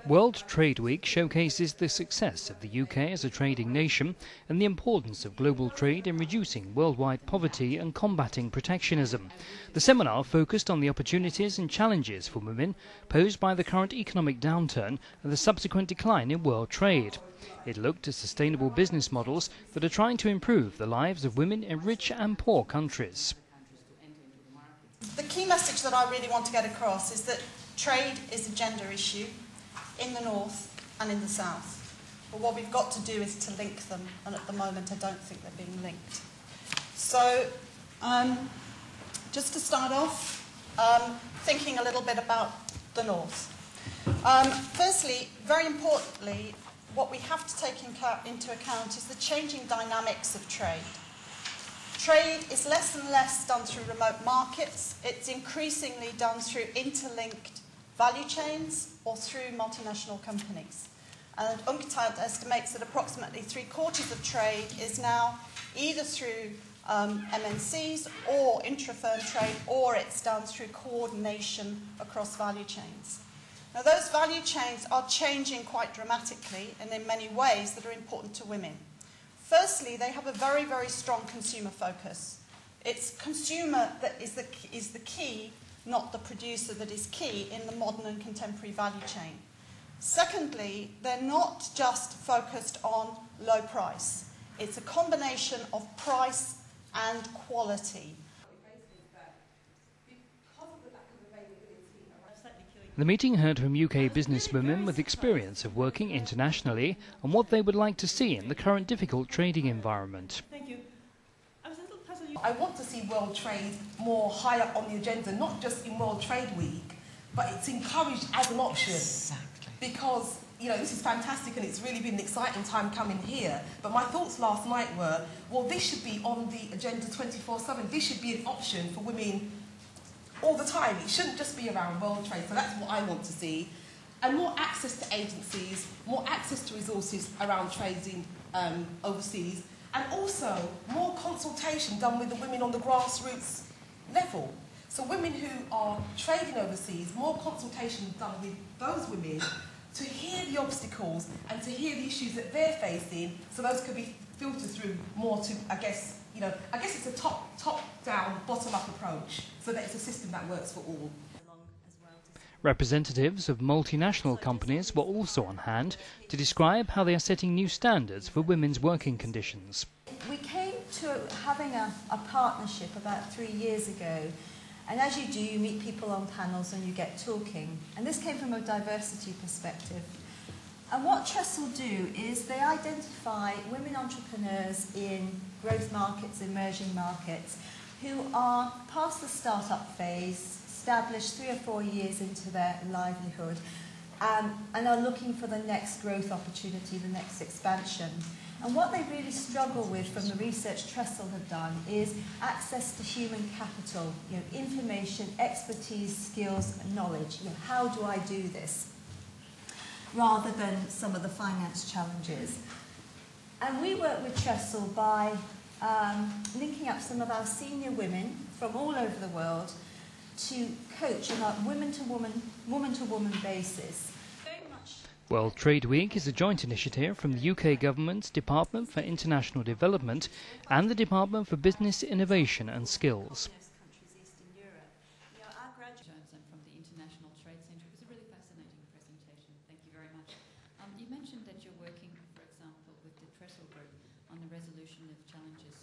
World Trade Week showcases the success of the UK as a trading nation and the importance of global trade in reducing worldwide poverty and combating protectionism. The seminar focused on the opportunities and challenges for women posed by the current economic downturn and the subsequent decline in world trade. It looked at sustainable business models that are trying to improve the lives of women in rich and poor countries. The key message that I really want to get across is that trade is a gender issue in the north and in the south. But what we've got to do is to link them, and at the moment I don't think they're being linked. So, just to start off, thinking a little bit about the north. Firstly, very importantly, what we have to take into account is the changing dynamics of trade. Trade is less and less done through remote markets. It's increasingly done through interlinked value chains or through multinational companies. And UNCTAD estimates that approximately 3/4 of trade is now either through MNCs or intra-firm trade, or it's done through coordination across value chains. Now, those value chains are changing quite dramatically and in many ways that are important to women. Firstly, they have a very, very strong consumer focus. It's consumer that is the key, not the producer that is key in the modern and contemporary value chain. Secondly, they're not just focused on low price. It's a combination of price and quality. The meeting heard from UK businesswomen with experience of working internationally and what they would like to see in the current difficult trading environment. Thank you. I want to see world trade more higher on the agenda, not just in World Trade Week, but it's encouraged as an option. Exactly. Because, this is fantastic and it's really been an exciting time coming here. But my thoughts last night were, well, this should be on the agenda 24/7. This should be an option for women all the time. It shouldn't just be around world trade. So that's what I want to see. And more access to agencies, more access to resources around trading overseas, and also more consultation done with the women on the grassroots level. So women who are trading overseas, more consultation done with those women to hear the obstacles and to hear the issues that they're facing, so those could be filtered through more to, I guess it's a top-down, bottom-up approach, so that it's a system that works for all. Representatives of multinational companies were also on hand to describe how they are setting new standards for women's working conditions. We came to having a partnership about 3 years ago, and as you do, you meet people on panels and you get talking. And this came from a diversity perspective. And what Trestle do is they identify women entrepreneurs in growth markets, emerging markets, who are past the start-up phase, established 3 or 4 years into their livelihood, and are looking for the next growth opportunity, the next expansion. And what they really struggle with from the research Trestle have done is access to human capital, information, expertise, skills, and knowledge. How do I do this? Rather than some of the finance challenges. And we work with Trestle by linking up some of our senior women from all over the world to coach on a woman-to-woman basis. World Trade Week is a joint initiative from the UK Government's Department for International Development and the Department for Business Innovation and Skills. From the International Trade Centre. It was a really fascinating presentation. Thank you very much. You mentioned that you're working, for example, with the Trestle Group on the resolution of challenges